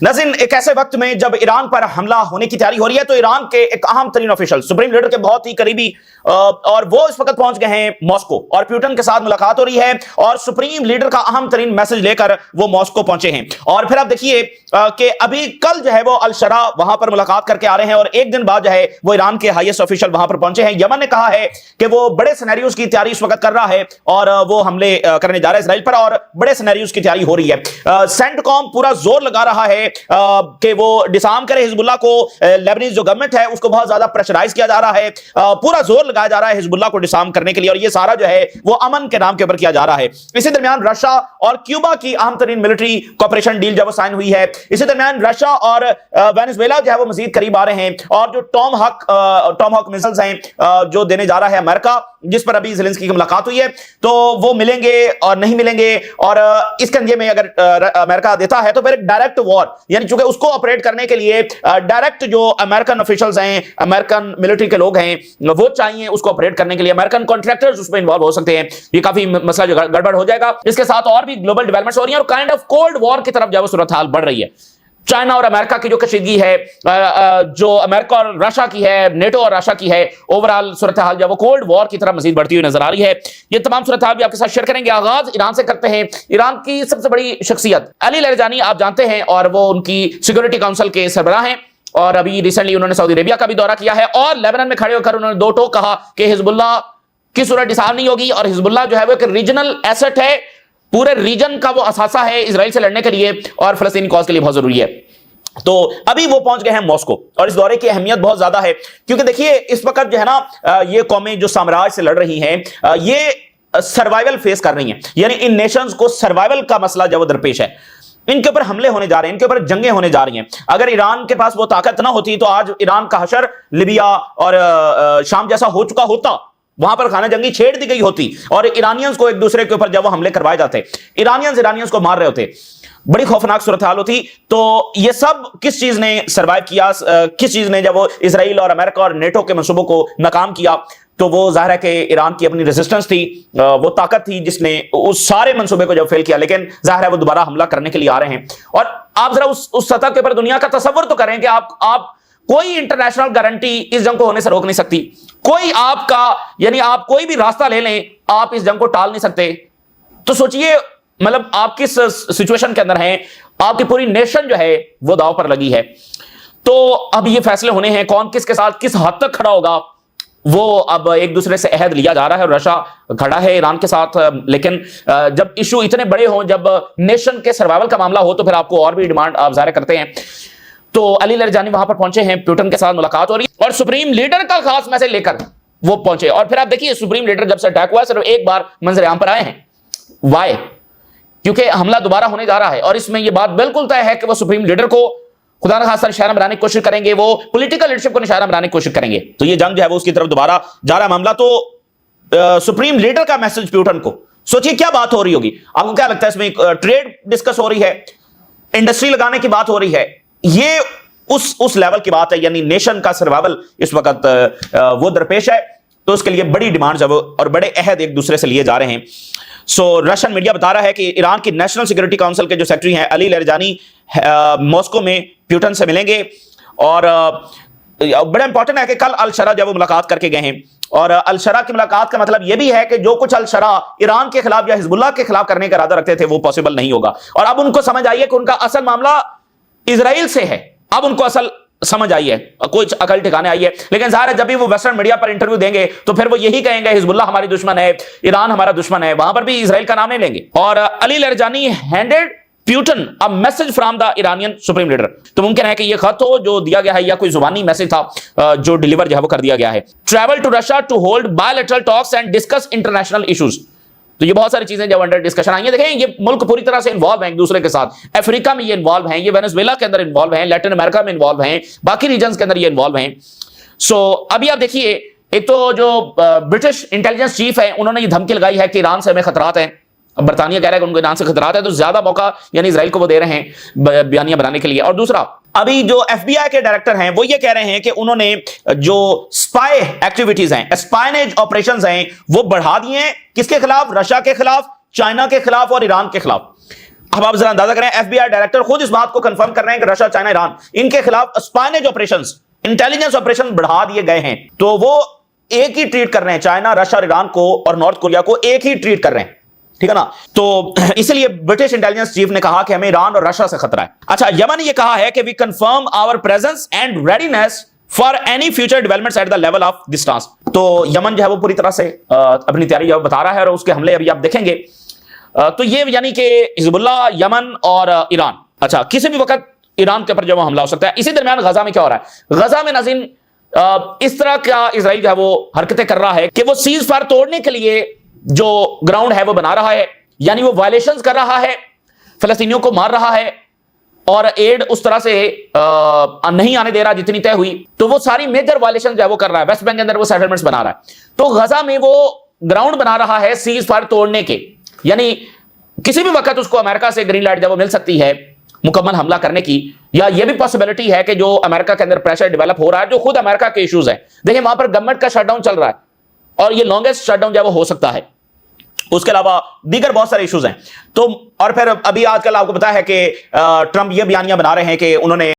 नाज़रीन, एक ऐसे वक्त में जब ईरान पर हमला होने की तैयारी हो रही है तो ईरान के एक अहम तरीन ऑफिशियल, सुप्रीम लीडर के बहुत ही करीबी, और वो इस वक्त पहुंच गए हैं मॉस्को और प्यूटन के साथ मुलाकात हो रही है और सुप्रीम लीडर का अहम तरीन मैसेज लेकर वो मॉस्को पहुंचे हैं। और फिर आप देखिए कि अभी कल जो है वो अल शरा वहां पर मुलाकात करके आ रहे हैं और एक दिन बाद जो है वो ईरान के हाईएस्ट ऑफिशियल वहां पर पहुंचे हैं। यमन ने कहा है कि वो बड़े सिनेरियोज की तैयारी इस वक्त कर रहा है और वो हमले करने जा रहा है इजराइल पर और बड़े सिनेरियोज की तैयारी हो रही है। सेंटकॉम पूरा जोर लगा रहा है कि वो डिसआर्म करे हिजबुल्लाह को। लेबनीज जो गवर्नमेंट है उसको बहुत ज्यादा प्रेशराइज किया जा रहा है, पूरा जोर लगाया जा रहा है हिजबुल्लाह को डिसआर्म करने के लिए और ये सारा जो है वो अमन के नाम के ऊपर किया जा रहा है। इसी दरमियान रशिया और क्यूबा की अहम तरीन मिलिट्री कॉपरेशन डील जब साइन हुई है, इसी दरमियान रशिया और वेनेजुएला जो है वो मजीद करीब आ रहे हैं और जो टॉम हॉक मिसाइल्स हैं जो देने जा रहा है अमेरिका, जिस पर अभी ज़ेलेंस्की की मुलाकात हुई है, तो वो मिलेंगे और नहीं मिलेंगे। और इसके अंदे में अगर अमेरिका देता है तो फिर एक डायरेक्ट वॉर, यानी चूंकि उसको ऑपरेट करने के लिए डायरेक्ट जो अमेरिकन ऑफिशियल्स हैं, अमेरिकन मिलिट्री के लोग हैं, वो चाहिए उसको ऑपरेट करने के लिए। अमेरिकन कॉन्ट्रैक्टर्स उसमें इन्वॉल्व हो सकते हैं। ये काफी मसला जो गड़बड़ हो जाएगा। इसके साथ और भी ग्लोबल डेवलपमेंट्स हो रही है और काइंड ऑफ कोल्ड वॉर की तरफ जो सूरत हाल बढ़ रही है। चाइना और अमेरिका की जो कशीदगी है, जो अमेरिका और रशिया की है, नेटो और रशिया की है, ओवरऑल सूरत हाल जो वो कोल्ड वॉर की तरफ मजीद बढ़ती हुई नजर आ रही है। ये तमाम सूरत हाल भी आपके साथ शेयर करेंगे। आगाज ईरान से करते हैं। ईरान की सबसे बड़ी शख्सियत अली लरजानी आप जानते हैं और वो उनकी सिक्योरिटी काउंसिल के सरबराह हैं और अभी रिसेंटली उन्होंने सऊदी अरेबिया का भी दौरा किया है और लेबनान में खड़े होकर उन्होंने दो टोक कहा कि हिजबुल्लाह की सूरत डिसआर्म नहीं होगी और हिजबुल्लाह जो है वो एक रीजनल एसेट है, पूरे रीजन का वो असासा है इजराइल से लड़ने के लिए और फलस्तीनी कॉज के लिए बहुत जरूरी है। तो अभी वो पहुंच गए हैं मॉस्को और इस दौरे की अहमियत बहुत ज्यादा है क्योंकि देखिए इस वक्त जो है ना ये कौमें जो साम्राज्य से लड़ रही हैं ये सर्वाइवल फेस कर रही हैं, यानी इन नेशंस को सर्वाइवल का मसला जो दरपेश है। इनके ऊपर हमले होने जा रहे हैं, इनके ऊपर जंगें होने जा रही हैं। अगर ईरान के पास वो ताकत ना होती तो आज ईरान का हशर लिबिया और शाम जैसा हो चुका होता, वहां पर खाना जंगी छेड़ दी गई होती और ईरानियंस को एक दूसरे के ऊपर जब वो हमले करवाए जाते, ईरानियंस को मार रहे होते, बड़ी खौफनाक सूरत हाल होती। तो ये सब किस चीज ने सरवाइव किया, किस चीज ने जब वो इजराइल और अमेरिका और नेटो के मंसूबों को नाकाम किया, तो वो जाहिर है कि ईरान की अपनी रेजिस्टेंस थी, वो ताकत थी जिसने उस सारे मंसूबे को जब फेल किया। लेकिन जाहिर है वो दोबारा हमला करने के लिए आ रहे हैं और आप जरा उस सतह के ऊपर दुनिया का तसव्वुर तो करें कि आप कोई इंटरनेशनल गारंटी इस जंग को होने से रोक नहीं सकती। कोई आपका यानी आप कोई भी रास्ता ले लें, आप इस जंग को टाल नहीं सकते। तो सोचिए मतलब आप किस सिचुएशन के अंदर हैं, आपकी पूरी नेशन जो है वो दांव पर लगी है। तो अब ये फैसले होने हैं कौन किसके साथ किस हद तक खड़ा होगा, वो अब एक दूसरे से अहद लिया जा रहा है और रशिया खड़ा है ईरान के साथ। लेकिन जब इशू इतने बड़े हों, जब नेशन के सर्वाइवल का मामला हो, तो फिर आपको और भी डिमांड आप जाहिर करते हैं। तो अली लरजानी वहां पर पहुंचे हैं, प्यूटन के साथ मुलाकात हो रही है और सुप्रीम लीडर का खास मैसेज लेकर वो पहुंचे। और फिर आप देखिए सुप्रीम लीडर जब से अटैक हुआ सिर्फ एक बार मंजर आम पर आए हैं। वाई? क्योंकि हमला दोबारा होने जा रहा है और इसमें यह बात बिल्कुल तय है कि वो सुप्रीम लीडर को खुदा न खासा निशाना बनाने की कोशिश करेंगे, वो पॉलिटिकल लीडरशिप को निशाना बनाने की कोशिश करेंगे। तो ये जंग जो है वो उसकी तरफ दोबारा जा रहा है मामला। तो सुप्रीम लीडर का मैसेज प्यूटन को, सोचिए क्या बात हो रही होगी। आपको क्या लगता है इसमें ट्रेड डिस्कस हो रही है, इंडस्ट्री लगाने की बात हो रही है, ये उस लेवल की बात है, यानी नेशन का सर्वाइवल इस वक्त वो दरपेश है। तो उसके लिए बड़ी डिमांड जब और बड़े अहद एक दूसरे से लिए जा रहे हैं। सो रशियन मीडिया बता रहा है कि ईरान की नेशनल सिक्योरिटी काउंसिल के जो सेक्रेटरी हैं अली लरजानी मॉस्को में प्यूटन से मिलेंगे और बड़ा इंपॉर्टेंट है कि कल अल शरा जब वो मुलाकात करके गए हैं और अल शरा की मुलाकात का मतलब यह भी है कि जो कुछ अल शरा ईरान के खिलाफ या हिजबुल्लाह के खिलाफ करने का इरादा रखते थे वो पॉसिबल नहीं होगा। और अब उनको समझ आई है कि उनका असल मामला इजराइल से है। अब उनको असल समझ आई है, कुछ अकल ठिकाने आई है। लेकिन जाहिर है जब भी वो वेस्टर्न मीडिया पर इंटरव्यू देंगे तो फिर वो यही कहेंगे हिजबुल्लाह हमारी दुश्मन है, ईरान हमारा दुश्मन है, वहां पर भी इजराइल का नाम नहीं लेंगे। और Ali Larijani handed Putin a message from the Iranian supreme leader. तो मुमकिन है कि यह खत हो जो दिया गया है या कोई जुबानी मैसेज था जो डिलीवर जो है वो कर दिया गया है। Travel to Russia to hold bilateral talks and discuss international issues. तो ये बहुत सारी चीजें जब अंडर डिस्कशन आई है। देखें ये मुल्क पूरी तरह से इन्वॉल्व हैं एक दूसरे के साथ। अफ्रीका में ये इन्वॉल्व हैं, ये वेनेजुएला के अंदर इन्वॉल्व हैं, लैटिन अमेरिका में इन्वॉल्व हैं, बाकी रीजन्स के अंदर ये इन्वॉल्व हैं। सो अभी आप देखिए एक तो जो ब्रिटिश इंटेलिजेंस चीफ है उन्होंने ये धमकी लगाई है कि ईरान से हमें खतरात हैं। बरतानिया कह रहा है कि उनको ईरान से खतरात है, तो ज्यादा मौका यानी इजराइल को वो दे रहे हैं बयानियां बनाने के लिए। और दूसरा अभी जो एफबीआई के डायरेक्टर हैं वो ये कह रहे हैं कि उन्होंने जो स्पाई एक्टिविटीज हैं, स्पाइनेज ऑपरेशंस हैं, वो बढ़ा दिए हैं। किसके खिलाफ? रशिया के खिलाफ, चाइना के खिलाफ और ईरान के खिलाफ। अब आप जरा अंदाजा करें, एफबीआई डायरेक्टर खुद इस बात को कंफर्म कर रहे हैं कि रशिया, चाइना, ईरान इनके खिलाफ स्पाइनेज ऑपरेशंस, इंटेलिजेंस ऑपरेशन बढ़ा दिए गए हैं। तो वो एक ही ट्रीट कर रहे हैं, चाइना, रशिया और ईरान को और नॉर्थ कोरिया को एक ही ट्रीट कर रहे हैं, ठीक है ना। तो इसलिए ब्रिटिश इंटेलिजेंस चीफ ने कहा कि हमें ईरान और रशिया से खतरा है। अच्छा, यमन ने यह कहा है कि we confirm our presence and readiness for any future developments at the level of distance. तो यमन जो है वो पूरी तरह से अपनी तैयारी जो बता रहा है, और उसके हमले अभी आप देखेंगे। तो ये यानी कि हिजबुल्लाह, यमन और ईरान, अच्छा किसी भी वक्त ईरान के ऊपर जो हमला हो सकता है। इसी दरमियान गजा में क्या हो रहा है, गजा में नाज़रीन इस तरह का इजराइल जो है वो हरकतें कर रहा है कि वो सीज फायर तोड़ने के लिए जो ग्राउंड है वो बना रहा है, यानी वो वायलेशंस कर रहा है, फलस्तीनियों को मार रहा है और एड उस तरह से नहीं आने दे रहा जितनी तय हुई। तो वो सारी मेजर वायलेशन जो है वो कर रहा है। वेस्ट बैंक के अंदर वो सेटलमेंट्स बना रहा है। तो गजा में वो ग्राउंड बना रहा है सीज फायर तोड़ने के, यानी किसी भी वक्त उसको अमेरिका से ग्रीन लाइट जब वो मिल सकती है मुकम्मल हमला करने की, या ये भी पॉसिबिलिटी है कि जो अमेरिका के अंदर प्रेशर डेवलप हो रहा है, जो खुद अमेरिका के इश्यूज है। देखिए वहां पर गवर्नमेंट का शटडाउन चल रहा है और ये लॉन्गेस्ट शटडाउन जो वो हो सकता है। उसके अलावा दीगर बहुत सारे इश्यूज हैं। तो और फिर अभी आजकल आपको पता है कि ट्रंप ये बयानियां बना रहे हैं कि उन्होंने